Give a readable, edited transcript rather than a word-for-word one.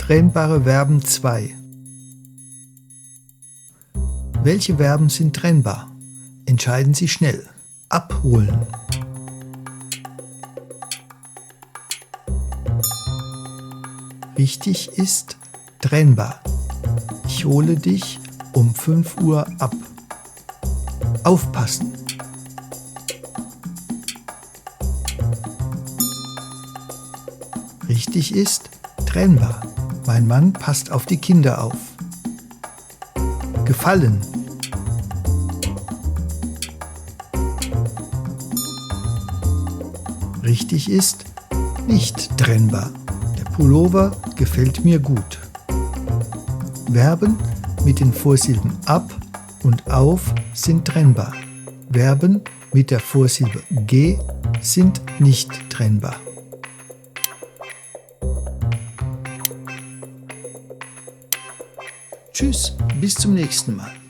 Trennbare Verben 2. Welche Verben sind trennbar? Entscheiden Sie schnell. Abholen. Richtig ist trennbar. Ich hole dich um 5 Uhr ab. Aufpassen. Richtig ist trennbar. Mein Mann passt auf die Kinder auf. Gefallen. Richtig ist nicht trennbar. Der Pullover gefällt mir gut. Verben mit den Vorsilben ab und auf sind trennbar. Verben mit der Vorsilbe ge sind nicht trennbar. Tschüss, bis zum nächsten Mal.